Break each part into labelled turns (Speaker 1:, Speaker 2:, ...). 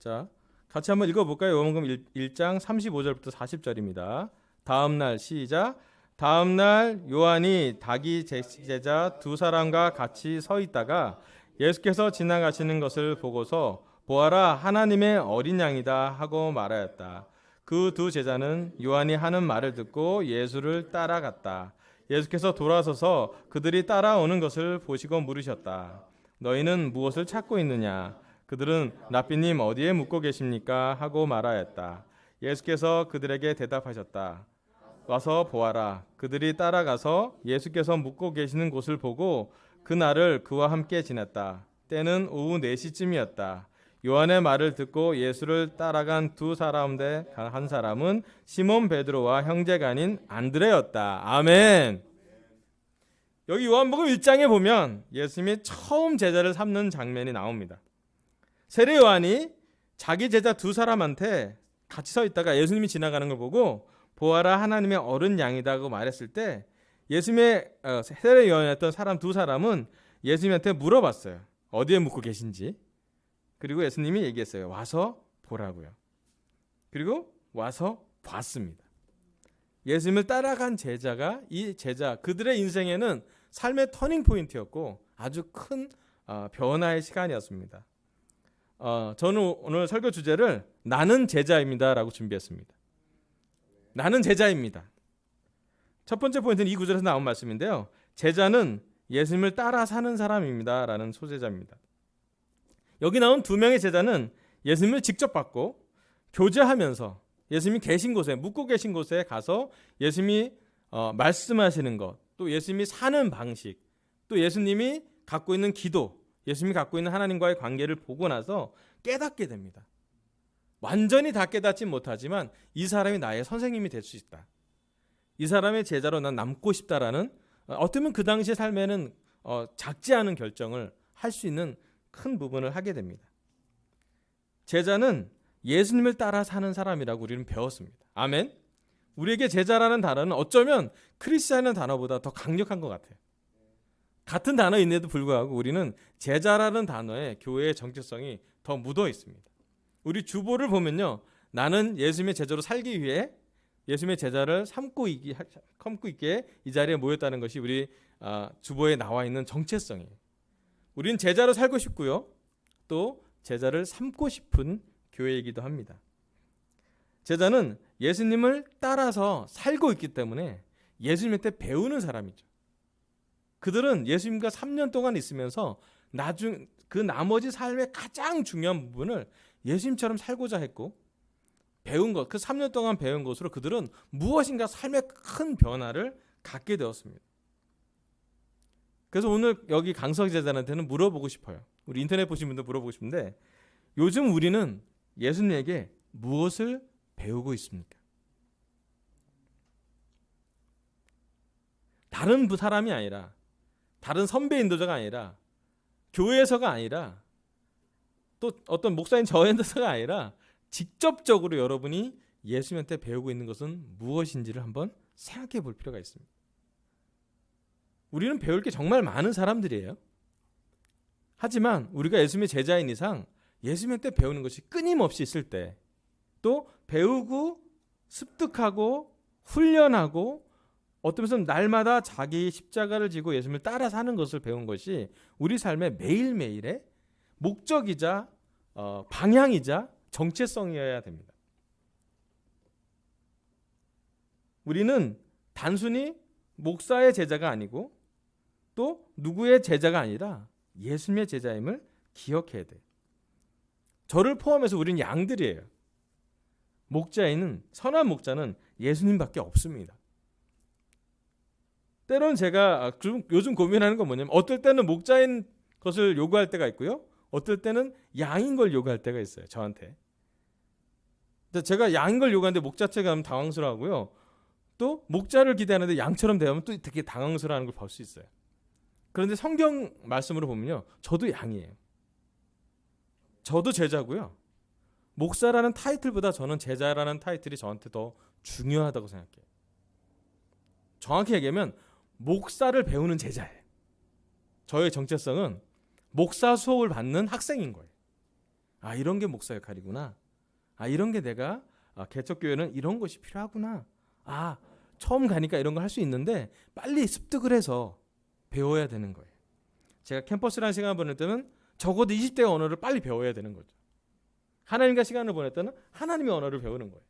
Speaker 1: 자, 같이 한번 읽어볼까요? 요한복음 1장 35절부터 40절입니다. 다음날 시작. 다음날 요한이 자기 제자 두 사람과 같이 서 있다가 예수께서 지나가시는 것을 보고서 보아라 하나님의 어린 양이다 하고 말하였다. 그 두 제자는 요한이 하는 말을 듣고 예수를 따라갔다. 예수께서 돌아서서 그들이 따라오는 것을 보시고 물으셨다. 너희는 무엇을 찾고 있느냐? 그들은 랍비님 어디에 묵고 계십니까? 하고 말하였다. 예수께서 그들에게 대답하셨다. 와서 보아라. 그들이 따라가서 예수께서 묵고 계시는 곳을 보고 그날을 그와 함께 지냈다. 때는 오후 4시쯤이었다. 요한의 말을 듣고 예수를 따라간 두 사람 대 한 사람은 시몬 베드로와 형제가 아닌 안드레였다. 아멘. 여기 요한복음 1장에 보면 예수님이 처음 제자를 삼는 장면이 나옵니다. 세례 요한이 자기 제자 두 사람한테 같이 서 있다가 예수님이 지나가는 걸 보고 보아라 하나님의 어른 양이다고 말했을 때 예수님의 세례 요한이었던 사람 두 사람은 예수님한테 물어봤어요. 어디에 묵고 계신지. 그리고 예수님이 얘기했어요. 와서 보라고요. 그리고 와서 봤습니다. 예수님을 따라간 제자가 이 제자 그들의 인생에는 삶의 터닝 포인트였고 아주 큰 변화의 시간이었습니다. 저는 오늘 설교 주제를 나는 제자입니다 라고 준비했습니다. 나는 제자입니다. 첫 번째 포인트는 이 구절에서 나온 말씀인데요. 제자는 예수님을 따라 사는 사람입니다 라는 소제자입니다. 여기 나온 두 명의 제자는 예수님을 직접 받고 교제하면서 예수님이 계신 곳에 묵고 계신 곳에 가서 예수님이 말씀하시는 것, 또 예수님이 사는 방식, 또 예수님이 갖고 있는 기도, 예수님이 갖고 있는 하나님과의 관계를 보고 나서 깨닫게 됩니다. 완전히 다 깨닫진 못하지만 이 사람이 나의 선생님이 될 수 있다. 이 사람의 제자로 난 남고 싶다라는 어쩌면 그 당시의 삶에는 작지 않은 결정을 할 수 있는 큰 부분을 하게 됩니다. 제자는 예수님을 따라 사는 사람이라고 우리는 배웠습니다. 아멘. 우리에게 제자라는 단어는 어쩌면 크리스찬이라는 단어보다 더 강력한 것 같아요. 같은 단어인데도 불구하고 우리는 제자라는 단어에 교회의 정체성이 더 묻어 있습니다. 우리 주보를 보면요. 나는 예수님의 제자로 살기 위해 예수님의 제자를 삼고 있게 이 자리에 모였다는 것이 우리 주보에 나와 있는 정체성이에요. 우리는 제자로 살고 싶고요. 또 제자를 삼고 싶은 교회이기도 합니다. 제자는 예수님을 따라서 살고 있기 때문에 예수님한테 배우는 사람이죠. 그들은 예수님과 3년 동안 있으면서 그 나머지 삶의 가장 중요한 부분을 예수님처럼 살고자 했고 배운 것, 그 3년 동안 배운 것으로 그들은 무엇인가 삶의 큰 변화를 갖게 되었습니다. 그래서 오늘 여기 강석 제자한테는 물어보고 싶어요. 우리 인터넷 보신 분들 물어보고 싶은데 요즘 우리는 예수님에게 무엇을 배우고 있습니까? 다른 사람이 아니라 다른 선배 인도자가 아니라 교회에서가 아니라 또 어떤 목사인 저한테서가 아니라 직접적으로 여러분이 예수님한테 배우고 있는 것은 무엇인지를 한번 생각해 볼 필요가 있습니다. 우리는 배울 게 정말 많은 사람들이에요. 하지만 우리가 예수님의 제자인 이상 예수님한테 배우는 것이 끊임없이 있을 때 또 배우고 습득하고 훈련하고 어떤 면에서는 날마다 자기 십자가를 지고 예수님을 따라 사는 것을 배운 것이 우리 삶의 매일매일의 목적이자 방향이자 정체성이어야 됩니다. 우리는 단순히 목사의 제자가 아니고 또 누구의 제자가 아니라 예수님의 제자임을 기억해야 돼요. 저를 포함해서 우리는 양들이에요. 선한 목자는 예수님밖에 없습니다. 때로는 제가 요즘 고민하는 건 뭐냐면 어떨 때는 목자인 것을 요구할 때가 있고요. 어떨 때는 양인 걸 요구할 때가 있어요. 저한테. 제가 양인 걸 요구하는데 목자처럼 하면 당황스러워하고요. 또 목자를 기대하는데 양처럼 대하면 또 되게 당황스러워하는 걸 볼 수 있어요. 그런데 성경 말씀으로 보면요. 저도 양이에요. 저도 제자고요. 목사라는 타이틀보다 저는 제자라는 타이틀이 저한테 더 중요하다고 생각해요. 정확히 얘기하면 목사를 배우는 제자예요. 저의 정체성은 목사 수업을 받는 학생인 거예요. 아, 이런 게 목사 역할이구나. 아, 이런 게 내가 개척교회는 이런 것이 필요하구나. 아, 처음 가니까 이런 걸 할 수 있는데 빨리 습득을 해서 배워야 되는 거예요. 제가 캠퍼스라는 시간을 보낼 때는 적어도 20대의 언어를 빨리 배워야 되는 거죠. 하나님과 시간을 보낼 때는 하나님의 언어를 배우는 거예요.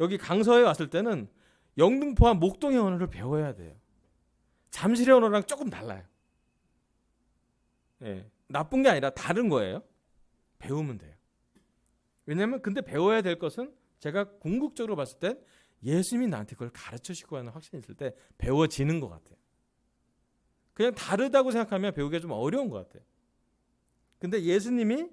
Speaker 1: 여기 강서에 왔을 때는 영등포와 목동의 언어를 배워야 돼요. 잠실의 언어랑 조금 달라요. 예, 나쁜 게 아니라 다른 거예요. 배우면 돼요. 왜냐하면 근데 배워야 될 것은 제가 궁극적으로 봤을 때 예수님이 나한테 그걸 가르쳐주시고 하는 확신이 있을 때 배워지는 것 같아요. 그냥 다르다고 생각하면 배우기가 좀 어려운 것 같아요. 근데 예수님의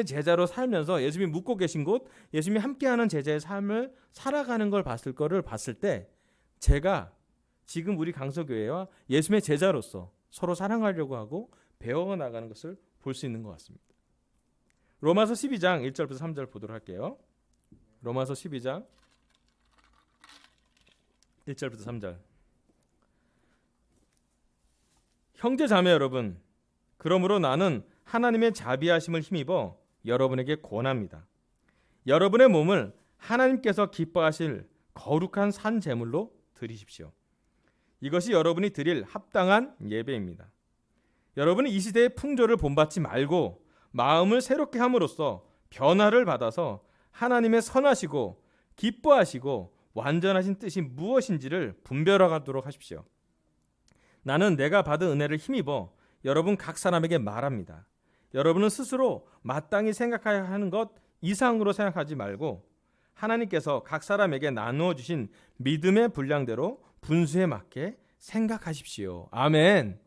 Speaker 1: 제자로 살면서 예수님이 묵고 계신 곳, 예수님이 함께하는 제자의 삶을 살아가는 걸 봤을 때 제가 지금 우리 강서교회와 예수님의 제자로서 서로 사랑하려고 하고 배워나가는 것을 볼 수 있는 것 같습니다. 로마서 12장 1절부터 3절 보도록 할게요. 로마서 12장 1절부터 3절. 형제 자매 여러분, 그러므로 나는 하나님의 자비하심을 힘입어 여러분에게 권합니다. 여러분의 몸을 하나님께서 기뻐하실 거룩한 산 제물로 드리십시오. 이것이 여러분이 드릴 합당한 예배입니다. 여러분은 이 시대의 풍조를 본받지 말고 마음을 새롭게 함으로써 변화를 받아서 하나님의 선하시고 기뻐하시고 완전하신 뜻이 무엇인지를 분별하도록 하십시오. 나는 내가 받은 은혜를 힘입어 여러분 각 사람에게 말합니다. 여러분은 스스로 마땅히 생각해야 하는 것 이상으로 생각하지 말고 하나님께서 각 사람에게 나누어 주신 믿음의 분량대로 분수에 맞게 생각하십시오. 아멘.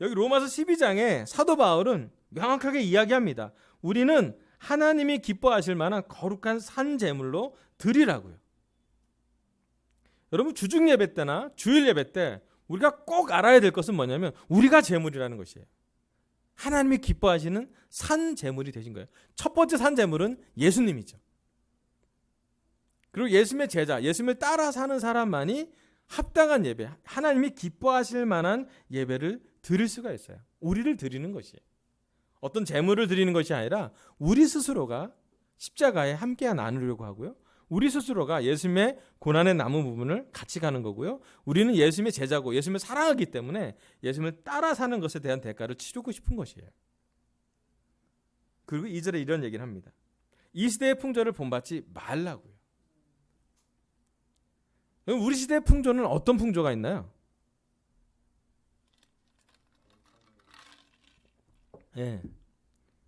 Speaker 1: 여기 로마서 12장에 사도 바울은 명확하게 이야기합니다. 우리는 하나님이 기뻐하실 만한 거룩한 산 제물로 드리라고요. 여러분 주중 예배 때나 주일 예배 때 우리가 꼭 알아야 될 것은 뭐냐면 우리가 제물이라는 것이에요. 하나님이 기뻐하시는 산 제물이 되신 거예요. 첫 번째 산 제물은 예수님이죠. 그리고 예수님의 제자, 예수님을 따라 사는 사람만이 합당한 예배, 하나님이 기뻐하실 만한 예배를 드릴 수가 있어요. 우리를 드리는 것이에요. 어떤 제물을 드리는 것이 아니라 우리 스스로가 십자가에 함께 나누려고 하고요. 우리 스스로가 예수님의 고난의 남은 부분을 같이 가는 거고요. 우리는 예수님의 제자고 예수님을 사랑하기 때문에 예수님을 따라 사는 것에 대한 대가를 치르고 싶은 것이에요. 그리고 2절에 이런 얘기를 합니다. 이 시대의 풍조를 본받지 말라고요. 우리 시대의 풍조는 어떤 풍조가 있나요? 예.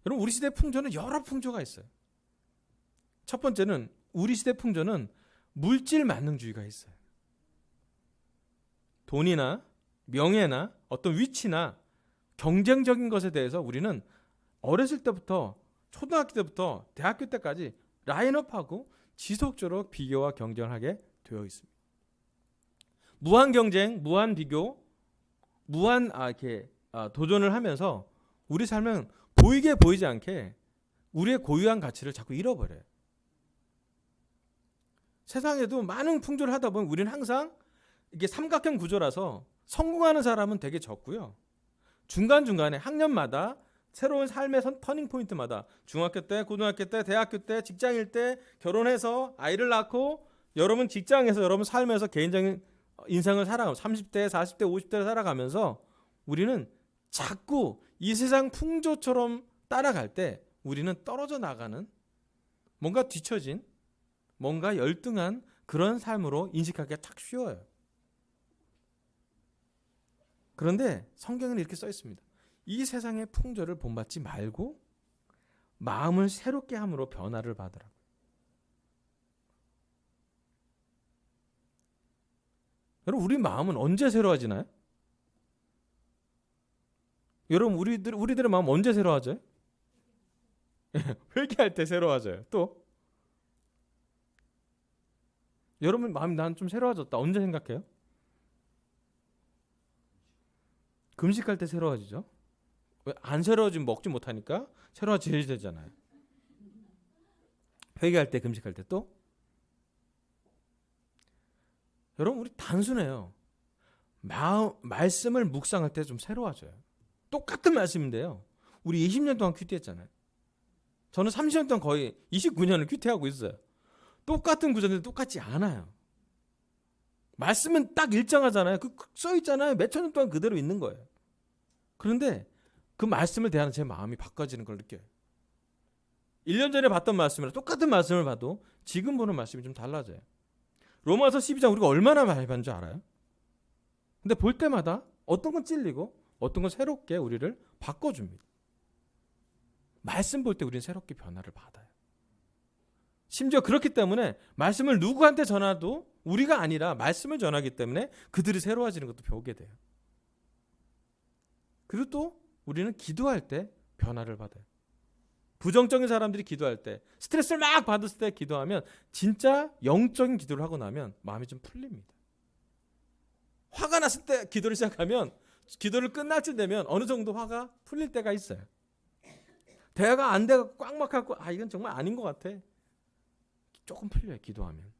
Speaker 1: 여러분 우리 시대의 풍조는 여러 풍조가 있어요. 첫 번째는 우리 시대 풍조는 물질 만능주의가 있어요. 돈이나 명예나 어떤 위치나 경쟁적인 것에 대해서 우리는 어렸을 때부터 초등학교 때부터 대학교 때까지 라인업하고 지속적으로 비교와 경쟁을 하게 되어 있습니다. 무한 경쟁, 무한 비교, 무한 도전을 하면서 우리 삶은 보이게 보이지 않게 우리의 고유한 가치를 자꾸 잃어버려요. 세상에도 많은 풍조를 하다 보면 우리는 항상 이게 삼각형 구조라서 성공하는 사람은 되게 적고요. 중간중간에 학년마다 새로운 삶의 터닝 포인트마다 중학교 때, 고등학교 때, 대학교 때, 직장일 때 결혼해서 아이를 낳고 여러분 직장에서 여러분 삶에서 개인적인 인생을 살아가고 30대, 40대, 50대를 살아가면서 우리는 자꾸 이 세상 풍조처럼 따라갈 때 우리는 떨어져 나가는 뭔가 뒤처진 뭔가 열등한 그런 삶으로 인식하기가 딱 쉬워요. 그런데 성경은 이렇게 써 있습니다. 이 세상의 풍조를 본받지 말고 마음을 새롭게 함으로 변화를 받으라고. 여러분 우리 마음은 언제 새로워지나요? 여러분 우리들의 마음 언제 새로워져요? 회개할 때 새로워져요. 또 여러분 마음이 난 좀 새로워졌다. 언제 생각해요? 금식할 때 새로워지죠. 왜 안 새로워지면 먹지 못하니까 새로워져야 되잖아요. 회개할 때, 금식할 때 또 여러분 우리 단순해요. 말씀을 묵상할 때 좀 새로워져요. 똑같은 말씀인데요. 우리 20년 동안 큐티했잖아요. 저는 30년 동안 거의 29년을 큐티하고 있어요. 똑같은 구절인데 똑같지 않아요. 말씀은 딱 일정하잖아요. 그 써 있잖아요. 몇천 년 동안 그대로 있는 거예요. 그런데 그 말씀을 대하는 제 마음이 바꿔지는 걸 느껴요. 1년 전에 봤던 말씀이랑 똑같은 말씀을 봐도 지금 보는 말씀이 좀 달라져요. 로마서 12장 우리가 얼마나 많이 봤는 줄 알아요? 근데 볼 때마다 어떤 건 찔리고 어떤 건 새롭게 우리를 바꿔줍니다. 말씀 볼 때 우리는 새롭게 변화를 받아요. 심지어 그렇기 때문에 말씀을 누구한테 전하도 우리가 아니라 말씀을 전하기 때문에 그들이 새로워지는 것도 배우게 돼요. 그리고 또 우리는 기도할 때 변화를 받아요. 부정적인 사람들이 기도할 때 스트레스를 막 받았을 때 기도하면 진짜 영적인 기도를 하고 나면 마음이 좀 풀립니다. 화가 났을 때 기도를 시작하면 기도를 끝날 때 되면 어느 정도 화가 풀릴 때가 있어요. 대화가 안 돼서 꽉 막하고 이건 정말 아닌 것 같아. 조금 풀려요. 기도하면.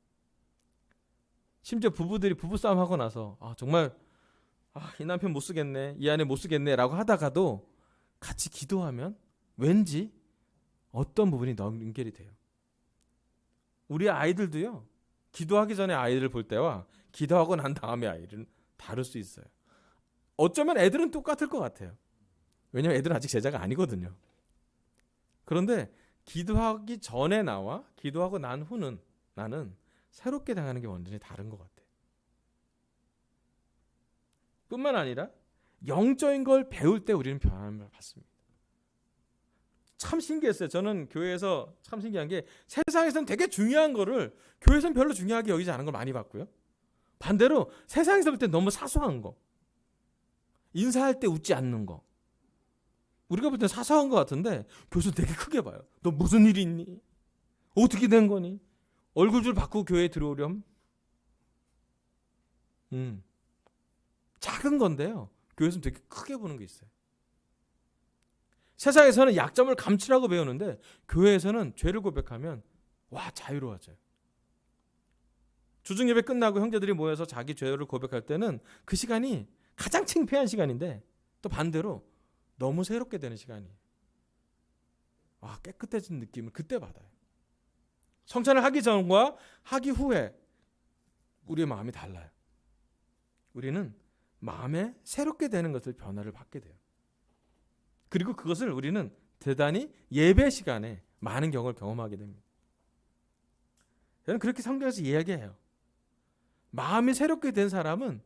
Speaker 1: 심지어 부부들이 부부싸움 하고 나서 정말 이 남편 못 쓰겠네, 이 아내 못 쓰겠네 라고 하다가도 같이 기도하면 왠지 어떤 부분이 연결이 돼요. 우리 아이들도요. 기도하기 전에 아이를 볼 때와 기도하고 난 다음에 아이는 다를 수 있어요. 어쩌면 애들은 똑같을 것 같아요. 왜냐하면 애들은 아직 제자가 아니거든요. 그런데 기도하기 전에 나와 기도하고 난 후는 나는 새롭게 당하는 게 완전히 다른 것 같아요. 뿐만 아니라 영적인 걸 배울 때 우리는 변함을 받습니다. 참 신기했어요. 저는 교회에서 참 신기한 게 세상에서는 되게 중요한 거를 교회에서는 별로 중요하게 여기지 않은 걸 많이 봤고요. 반대로 세상에서 볼 때 너무 사소한 거, 인사할 때 웃지 않는 거, 우리가 볼 때 사소한 것 같은데 교수는 되게 크게 봐요. 너 무슨 일이 있니? 어떻게 된 거니? 얼굴줄 바꾸고 교회에 들어오렴? 작은 건데요. 교회에서는 되게 크게 보는 게 있어요. 세상에서는 약점을 감추라고 배우는데 교회에서는 죄를 고백하면 자유로워져요. 주중예배 끝나고 형제들이 모여서 자기 죄를 고백할 때는 그 시간이 가장 창피한 시간인데 또 반대로 너무 새롭게 되는 시간이에요. 깨끗해진 느낌을 그때 받아요. 성찬을 하기 전과 하기 후에 우리의 마음이 달라요. 우리는 마음에 새롭게 되는 것을 변화를 받게 돼요. 그리고 그것을 우리는 대단히 예배 시간에 많은 경우를 경험하게 됩니다. 저는 그렇게 성경에서 이야기해요. 마음이 새롭게 된 사람은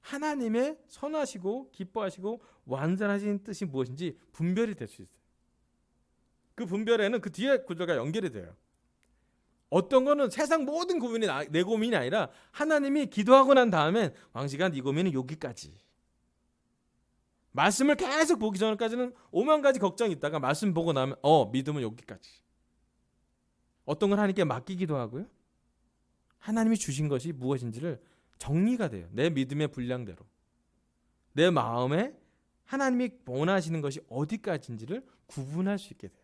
Speaker 1: 하나님의 선하시고 기뻐하시고 완전하신 뜻이 무엇인지 분별이 될 수 있어요. 그 분별에는 그 뒤에 구절과 연결이 돼요. 어떤 거는 세상 모든 고민이 내 고민이 아니라 하나님이 기도하고 난 다음엔 왕시가 네 고민은 여기까지. 말씀을 계속 보기 전까지는 5만 가지 걱정이 있다가 말씀 보고 나면 믿음은 여기까지. 어떤 걸 하나님께 맡기기도 하고요. 하나님이 주신 것이 무엇인지를 정리가 돼요. 내 믿음의 분량대로. 내 마음에 하나님이 원하시는 것이 어디까지인지를 구분할 수 있게 돼요.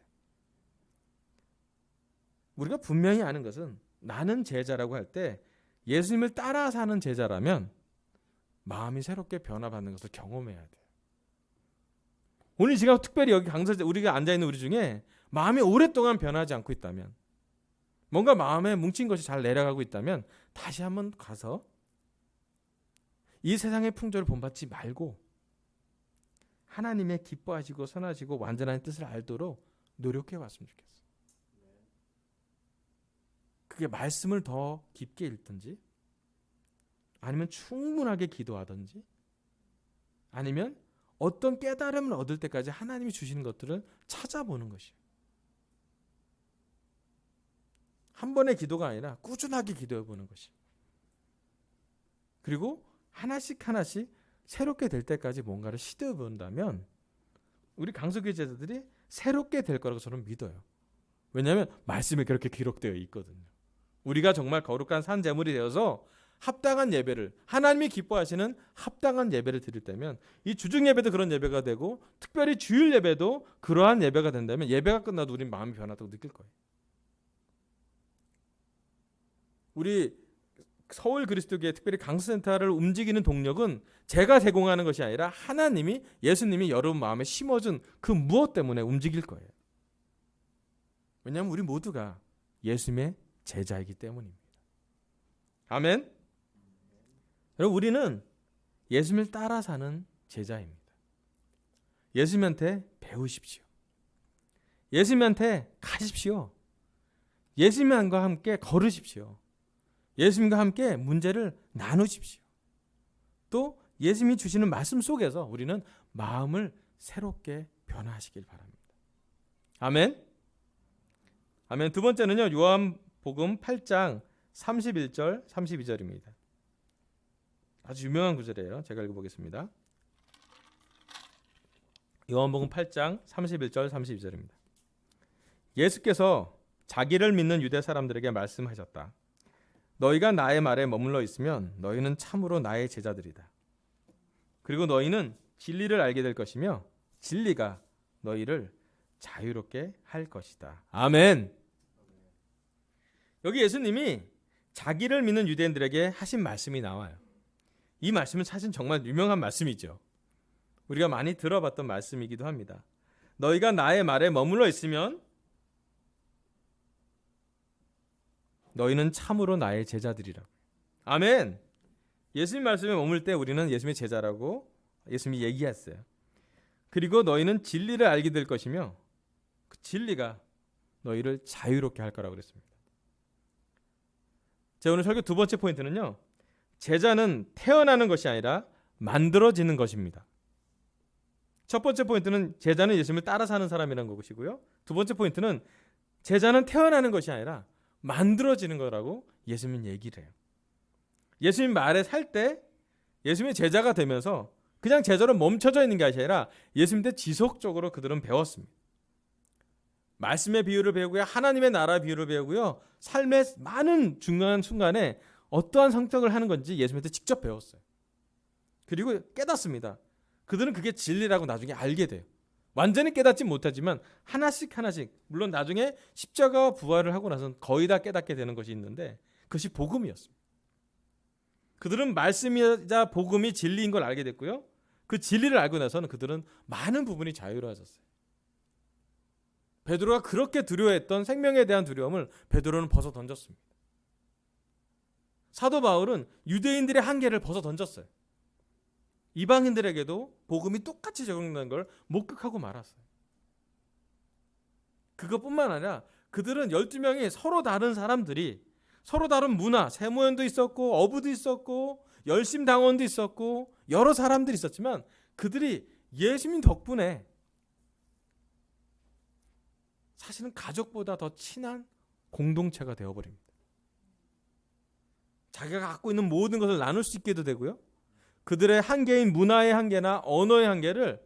Speaker 1: 우리가 분명히 아는 것은 나는 제자라고 할 때 예수님을 따라 사는 제자라면 마음이 새롭게 변화받는 것을 경험해야 돼요. 오늘 지금 특별히 여기 강사제 우리가 앉아있는 우리 중에 마음이 오랫동안 변하지 않고 있다면 뭔가 마음에 뭉친 것이 잘 내려가고 있다면 다시 한번 가서 이 세상의 풍조를 본받지 말고 하나님의 기뻐하시고 선하시고 완전한 뜻을 알도록 노력해 왔으면 좋겠어요. 그게 말씀을 더 깊게 읽든지 아니면 충분하게 기도하든지 아니면 어떤 깨달음을 얻을 때까지 하나님이 주시는 것들을 찾아보는 것이에요. 한 번의 기도가 아니라 꾸준하게 기도해 보는 것이에요. 그리고 하나씩 새롭게 될 때까지 뭔가를 시도해 본다면 우리 강석기 제자들이 새롭게 될 거라고 저는 믿어요. 왜냐하면 말씀에 그렇게 기록되어 있거든요. 우리가 정말 거룩한 산 제물이 되어서 합당한 예배를 하나님이 기뻐하시는 합당한 예배를 드릴 때면 이 주중 예배도 그런 예배가 되고 특별히 주일 예배도 그러한 예배가 된다면 예배가 끝나도 우리는 마음이 변하다고 느낄 거예요. 우리 서울 그리스도교회 특별히 강서센터를 움직이는 동력은 제가 제공하는 것이 아니라 하나님이, 예수님이 여러분 마음에 심어준 그 무엇 때문에 움직일 거예요. 왜냐하면 우리 모두가 예수님의 제자이기 때문입니다. 아멘. 여러분, 우리는 예수님을 따라 사는 제자입니다. 예수님한테 배우십시오. 예수님한테 가십시오. 예수님과 함께 걸으십시오. 예수님과 함께 문제를 나누십시오. 또 예수님이 주시는 말씀 속에서 우리는 마음을 새롭게 변화하시길 바랍니다. 아멘. 아멘. 두 번째는요, 요한복음 8장 31절 32절입니다. 아주 유명한 구절이에요. 제가 읽어보겠습니다. 요한복음 8장 31절 32절입니다. 예수께서 자기를 믿는 유대 사람들에게 말씀하셨다. 너희가 나의 말에 머물러 있으면 너희는 참으로 나의 제자들이다. 그리고 너희는 진리를 알게 될 것이며 진리가 너희를 자유롭게 할 것이다. 아멘. 여기 예수님이 자기를 믿는 유대인들에게 하신 말씀이 나와요. 이 말씀은 사실 정말 유명한 말씀이죠. 우리가 많이 들어봤던 말씀이기도 합니다. 너희가 나의 말에 머물러 있으면 너희는 참으로 나의 제자들이라고. 아멘. 예수님 말씀에 머물 때 우리는 예수님의 제자라고 예수님이 얘기했어요. 그리고 너희는 진리를 알게 될 것이며 그 진리가 너희를 자유롭게 할 거라고 그랬습니다. 제 오늘 설교 두 번째 포인트는요, 제자는 태어나는 것이 아니라 만들어지는 것입니다. 첫 번째 포인트는 제자는 예수님을 따라 사는 사람이라는 것이고요. 두 번째 포인트는 제자는 태어나는 것이 아니라 만들어지는 거라고 예수님은 얘기를 해요. 예수님 말에 살 때 예수님의 제자가 되면서 그냥 제자로 멈춰져 있는 게 아니라 예수님한테 지속적으로 그들은 배웠습니다. 말씀의 비유를 배우고요, 하나님의 나라 비유를 배우고요, 삶의 많은 중요한 순간에 어떠한 성격을 하는 건지 예수님한테 직접 배웠어요. 그리고 깨닫습니다. 그들은 그게 진리라고 나중에 알게 돼요. 완전히 깨닫지 못하지만 하나씩 물론 나중에 십자가와 부활을 하고 나서는 거의 다 깨닫게 되는 것이 있는데 그것이 복음이었습니다. 그들은 말씀이자 복음이 진리인 걸 알게 됐고요, 그 진리를 알고 나서는 그들은 많은 부분이 자유로워졌어요. 베드로가 그렇게 두려워했던 생명에 대한 두려움을 베드로는 벗어 던졌습니다. 사도 바울은 유대인들의 한계를 벗어 던졌어요. 이방인들에게도 복음이 똑같이 적용되는 걸 목격하고 말았어요. 그것뿐만 아니라 그들은 12명이 서로 다른 사람들이 서로 다른 문화, 세모연도 있었고 어부도 있었고 열심당원도 있었고 여러 사람들이 있었지만 그들이 예수님 덕분에 사실은 가족보다 더 친한 공동체가 되어버립니다. 자기가 갖고 있는 모든 것을 나눌 수 있게도 되고요, 그들의 한계인 문화의 한계나 언어의 한계를,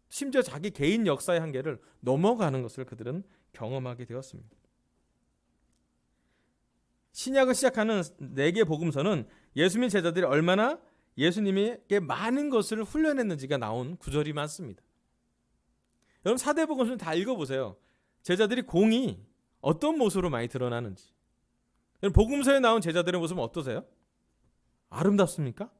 Speaker 1: 심지어 자기 개인 역사의 한계를 넘어가는 것을 그들은 경험하게 되었습니다. 신약을 시작하는 4개 복음서는 예수님 제자들이 얼마나 예수님에게 많은 것을 훈련했는지가 나온 구절이 많습니다. 여러분, 4대 복음서는 다 읽어보세요. 제자들이 공이 어떤 모습으로 많이 드러나는지. 여러분, 복음서에 나온 제자들의 모습은 어떠세요? 아름답습니까?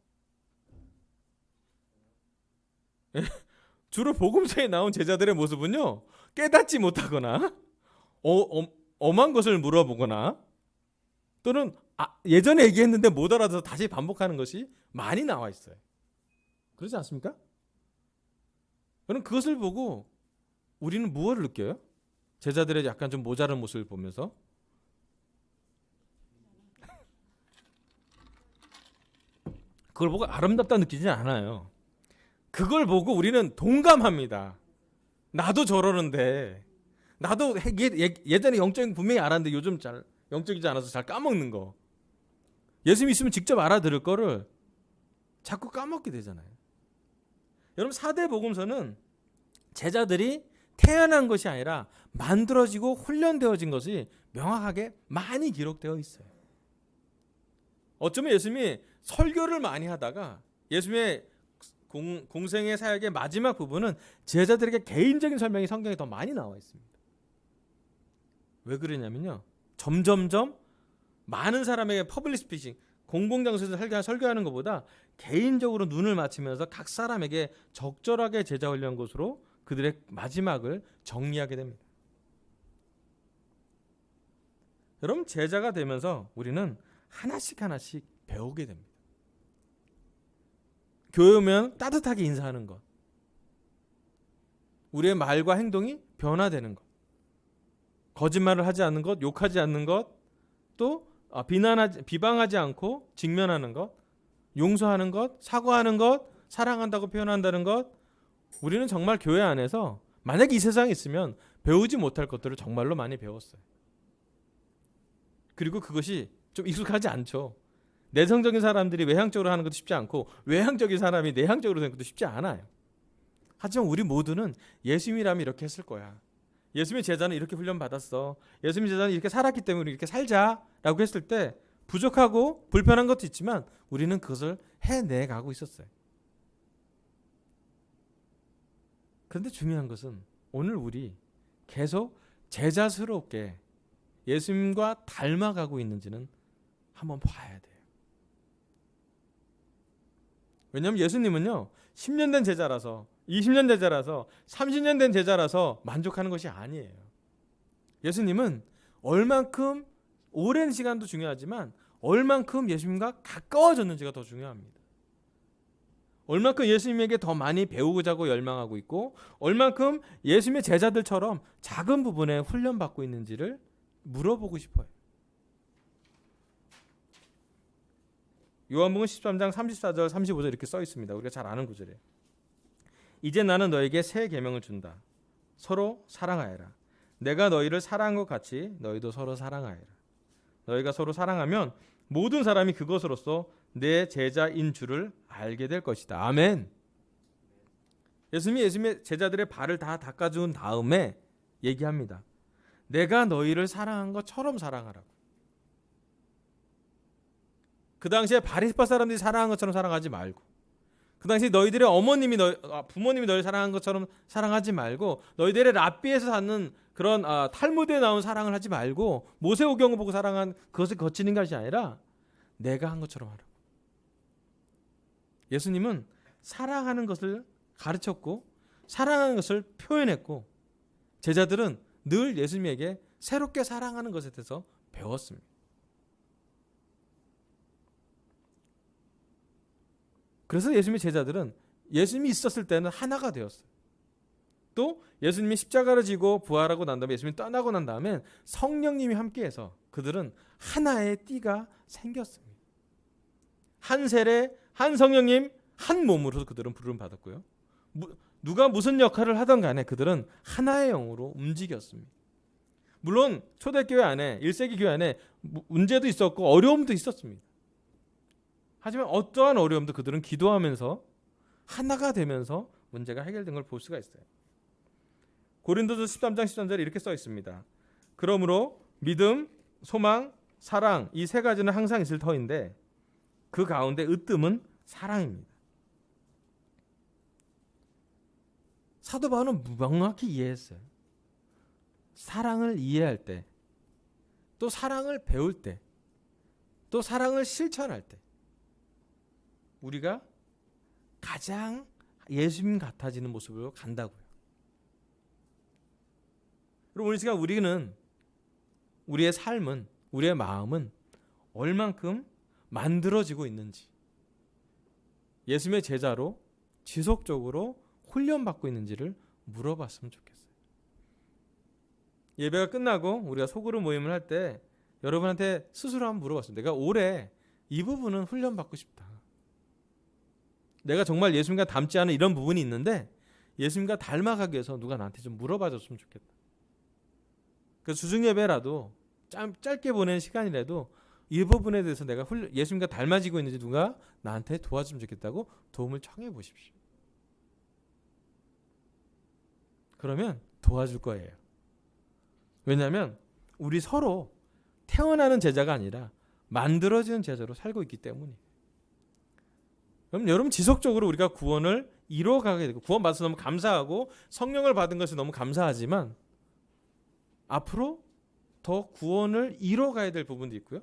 Speaker 1: 주로 복음서에 나온 제자들의 모습은요, 깨닫지 못하거나 엄한 것을 물어보거나 또는 예전에 얘기했는데 못 알아들어서 다시 반복하는 것이 많이 나와 있어요. 그렇지 않습니까? 그럼 그것을 보고 우리는 무엇을 느껴요? 제자들의 약간 좀 모자란 모습을 보면서 그걸 보고 아름답다 느끼지 않아요. 그걸 보고 우리는 동감합니다. 나도 저러는데, 나도 예전에 영적인 분명히 알았는데 요즘 잘 영적이지 않아서 잘 까먹는 거. 예수님 있으면 직접 알아들을 거를 자꾸 까먹게 되잖아요. 여러분, 4대 복음서는 제자들이 태어난 것이 아니라 만들어지고 훈련되어진 것이 명확하게 많이 기록되어 있어요. 어쩌면 예수님이 설교를 많이 하다가 예수님의 공생의 사역의 마지막 부분은 제자들에게 개인적인 설명이 성경에 더 많이 나와 있습니다. 왜 그러냐면요, 점점점 많은 사람에게 퍼블릭 스피칭, 공공장소에서 설교하는 것보다 개인적으로 눈을 맞추면서 각 사람에게 적절하게 제자 훈련 것으로 그들의 마지막을 정리하게 됩니다. 여러분, 제자가 되면서 우리는 하나씩 배우게 됩니다. 교회 오면 따뜻하게 인사하는 것, 우리의 말과 행동이 변화되는 것, 거짓말을 하지 않는 것, 욕하지 않는 것, 또 비방하지 않고 직면하는 것, 용서하는 것, 사과하는 것, 사랑한다고 표현한다는 것. 우리는 정말 교회 안에서 만약에 이 세상에 있으면 배우지 못할 것들을 정말로 많이 배웠어요. 그리고 그것이 좀 익숙하지 않죠. 내성적인 사람들이 외향적으로 하는 것도 쉽지 않고 외향적인 사람이 내향적으로 되는 것도 쉽지 않아요. 하지만 우리 모두는 예수님이라면 이렇게 했을 거야. 예수님의 제자는 이렇게 훈련받았어. 예수님의 제자는 이렇게 살았기 때문에 우리 이렇게 살자라고 했을 때 부족하고 불편한 것도 있지만 우리는 그것을 해내가고 있었어요. 그런데 중요한 것은 오늘 우리 계속 제자스럽게 예수님과 닮아가고 있는지는 한번 봐야 돼요. 왜냐하면 예수님은요 10년 된 제자라서 20년 제자라서 30년 된 제자라서 만족하는 것이 아니에요. 예수님은 얼만큼 오랜 시간도 중요하지만 얼만큼 예수님과 가까워졌는지가 더 중요합니다. 얼만큼 예수님에게 더 많이 배우고자 하고 열망하고 있고 얼만큼 예수님의 제자들처럼 작은 부분에 훈련받고 있는지를 물어보고 싶어요. 요한복음 13장 34절 35절 이렇게 써 있습니다. 우리가 잘 아는 구절이에요. 이제 나는 너에게 새 계명을 준다. 서로 사랑하여라. 내가 너희를 사랑한 것 같이 너희도 서로 사랑하여라. 너희가 서로 사랑하면 모든 사람이 그것으로써 내 제자인 줄을 알게 될 것이다. 아멘. 예수님의 제자들의 발을 다 닦아준 다음에 얘기합니다. 내가 너희를 사랑한 것처럼 사랑하라고. 그 당시에 바리새파 사람들이 사랑한 것처럼 사랑하지 말고, 그 당시 너희들의 부모님이 너희를 사랑한 것처럼 사랑하지 말고, 너희들의 랍비에서 사는 그런 탈무드에 나온 사랑을 하지 말고 모세오경을 보고 사랑한 그것을 거치는 것이 아니라 내가 한 것처럼 하라고. 예수님은 사랑하는 것을 가르쳤고 사랑하는 것을 표현했고 제자들은 늘 예수님에게 새롭게 사랑하는 것에 대해서 배웠습니다. 그래서 예수님의 제자들은 예수님이 있었을 때는 하나가 되었어요. 또 예수님이 십자가를 지고 부활하고 난 다음에 예수님이 떠나고 난 다음에 성령님이 함께해서 그들은 하나의 띠가 생겼습니다. 한 세례, 한 성령님, 한 몸으로 그들은 부름 받았고요. 누가 무슨 역할을 하던 간에 그들은 하나의 영으로 움직였습니다. 물론 초대교회 안에 1세기 교회 안에 문제도 있었고 어려움도 있었습니다. 하지만 어떠한 어려움도 그들은 기도하면서 하나가 되면서 문제가 해결된 걸 볼 수가 있어요. 고린도서 13장 13절에 이렇게 써 있습니다. 그러므로 믿음, 소망, 사랑 이 세 가지는 항상 있을 터인데 그 가운데 으뜸은 사랑입니다. 사도 바울은 명확히 이해했어요. 사랑을 이해할 때, 또 사랑을 배울 때, 또 사랑을 실천할 때 우리가 가장 예수님 같아지는 모습으로 간다고요. 그리고 오늘 시간 우리는 우리의 삶은, 우리의 마음은 얼만큼 만들어지고 있는지, 예수님의 제자로 지속적으로 훈련받고 있는지를 물어봤으면 좋겠어요. 예배가 끝나고 우리가 소그룹 모임을 할 때 여러분한테 스스로 한번 물어봤습니다. 내가 올해 이 부분은 훈련받고 싶다. 내가 정말 예수님과 닮지 않은 이런 부분이 있는데 예수님과 닮아가기 위해서 누가 나한테 좀 물어봐줬으면 좋겠다. 그 수중예배라도 짧게 보낸 시간이라도 이 부분에 대해서 내가 예수님과 닮아지고 있는지 누가 나한테 도와주면 좋겠다고 도움을 청해 보십시오. 그러면 도와줄 거예요. 왜냐하면 우리 서로 태어나는 제자가 아니라 만들어지는 제자로 살고 있기 때문이에요. 그럼 여러분 지속적으로 우리가 구원을 이뤄가게 되고 구원 받아서 너무 감사하고 성령을 받은 것이 너무 감사하지만 앞으로 더 구원을 이뤄가야 될 부분도 있고요.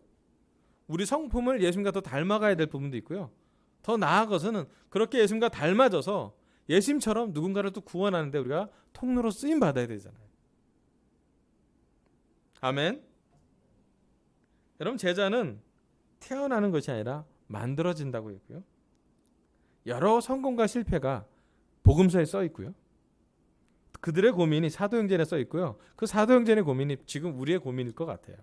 Speaker 1: 우리 성품을 예수님과 더 닮아가야 될 부분도 있고요. 더 나아가서는 그렇게 예수님과 닮아져서 예수님처럼 누군가를 또 구원하는데 우리가 통로로 쓰임 받아야 되잖아요. 아멘. 여러분, 제자는 태어나는 것이 아니라 만들어진다고 했고요. 여러 성공과 실패가 복음서에 써 있고요. 그들의 고민이 사도행전에 써 있고요. 그 사도행전의 고민이 지금 우리의 고민일 것 같아요.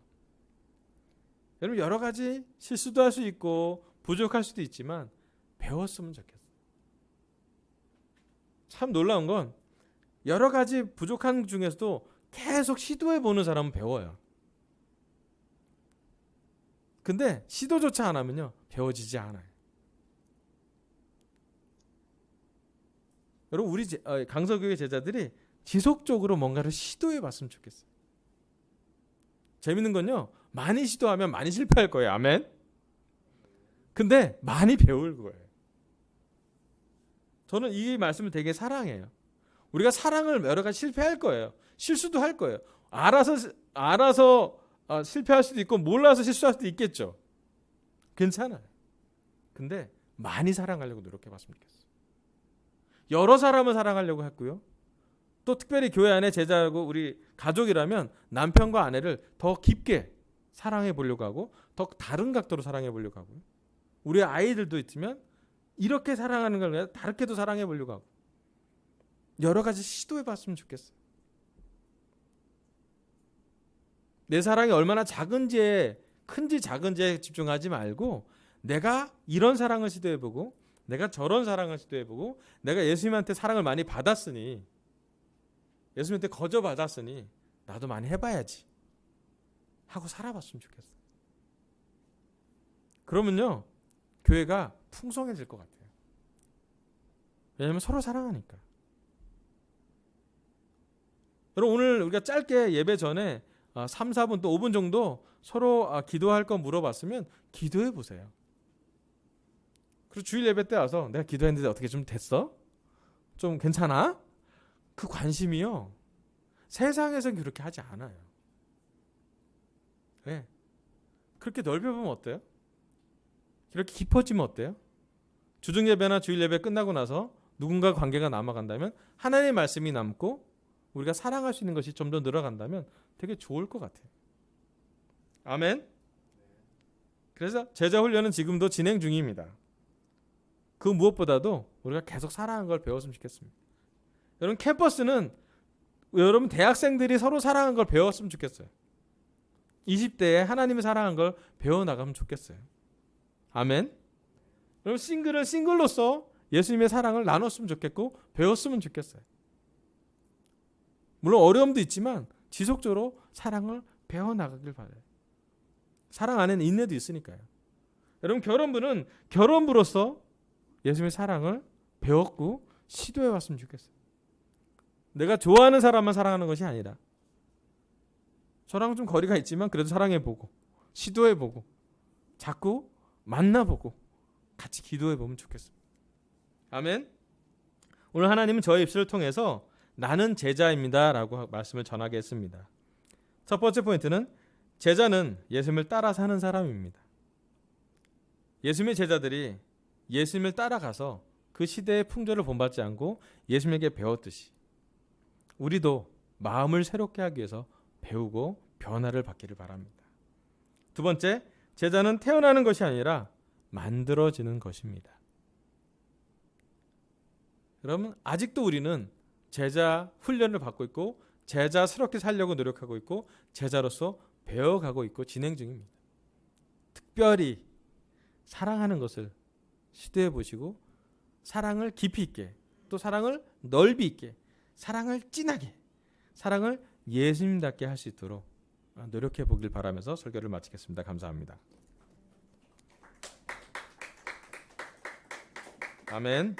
Speaker 1: 여러분, 여러 가지 실수도 할 수 있고 부족할 수도 있지만 배웠으면 좋겠어요. 참 놀라운 건 여러 가지 부족한 중에서도 계속 시도해 보는 사람은 배워요. 근데 시도조차 안 하면요, 배워지지 않아요. 여러분, 우리 강서교회 제자들이 지속적으로 뭔가를 시도해 봤으면 좋겠어요. 재밌는 건요, 많이 시도하면 많이 실패할 거예요. 아멘. 근데 많이 배울 거예요. 저는 이 말씀을 되게 사랑해요. 우리가 사랑을 여러 가지 실패할 거예요. 실수도 할 거예요. 알아서 실패할 수도 있고 몰라서 실수할 수도 있겠죠. 괜찮아요. 근데 많이 사랑하려고 노력해 봤으면 좋겠어요. 여러 사람을 사랑하려고 했고요. 또 특별히 교회 안에 제자고 우리 가족이라면 남편과 아내를 더 깊게 사랑해 보려고 하고 더 다른 각도로 사랑해 보려고 하고요. 우리 아이들도 있으면 이렇게 사랑하는 걸 아니라 다르게도 사랑해 보려고 하고 여러 가지 시도해 봤으면 좋겠어요. 내 사랑이 얼마나 작은지에 큰지 작은지에 집중하지 말고 내가 이런 사랑을 시도해 보고 내가 저런 사랑을 시도해 보고 내가 예수님한테 사랑을 많이 받았으니 예수님한테 거저 받았으니 나도 많이 해봐야지 하고 살아봤으면 좋겠어요. 그러면요, 교회가 풍성해질 것 같아요. 왜냐하면 서로 사랑하니까. 여러분, 오늘 우리가 짧게 예배 전에 3, 4분 또 5분 정도 서로 기도할 거 물어봤으면 기도해 보세요. 그리고 주일 예배 때 와서 내가 기도했는데 어떻게 좀 됐어? 좀 괜찮아? 그 관심이요, 세상에서는 그렇게 하지 않아요. 왜? 그렇게 넓혀보면 어때요? 이렇게 깊어지면 어때요? 주중 예배나 주일 예배 끝나고 나서 누군가 관계가 남아간다면 하나님의 말씀이 남고 우리가 사랑할 수 있는 것이 좀 더 늘어간다면 되게 좋을 것 같아요. 아멘. 그래서 제자 훈련은 지금도 진행 중입니다. 그 무엇보다도 우리가 계속 사랑하는 걸 배웠으면 좋겠습니다. 여러분, 캠퍼스는 여러분 대학생들이 서로 사랑하는 걸 배웠으면 좋겠어요. 20대에 하나님을 사랑하는 걸 배워나가면 좋겠어요. 아멘. 여러분, 싱글은 싱글로서 예수님의 사랑을 나눴으면 좋겠고 배웠으면 좋겠어요. 물론 어려움도 있지만 지속적으로 사랑을 배워나가길 바라요. 사랑 안에는 인내도 있으니까요. 여러분, 결혼부는 결혼부로서 예수님의 사랑을 배웠고 시도해왔으면 좋겠어요. 내가 좋아하는 사람만 사랑하는 것이 아니라 저랑 좀 거리가 있지만 그래도 사랑해보고 시도해보고 자꾸 만나보고 같이 기도해보면 좋겠습니다. 아멘. 오늘 하나님은 저의 입술을 통해서 나는 제자입니다 라고 말씀을 전하게 했습니다. 첫 번째 포인트는 제자는 예수님을 따라 사는 사람입니다. 예수님의 제자들이 예수님을 따라가서 그 시대의 풍조를 본받지 않고 예수님에게 배웠듯이 우리도 마음을 새롭게 하기 위해서 배우고 변화를 받기를 바랍니다. 두 번째, 제자는 태어나는 것이 아니라 만들어지는 것입니다. 여러분, 아직도 우리는 제자 훈련을 받고 있고 제자스럽게 살려고 노력하고 있고 제자로서 배워가고 있고 진행 중입니다. 특별히 사랑하는 것을 시도해 보시고 사랑을 깊이 있게 또 사랑을 넓이 있게 사랑을 진하게 사랑을 예수님답게 할 수 있도록 노력해 보길 바라면서 설교를 마치겠습니다. 감사합니다. 아멘.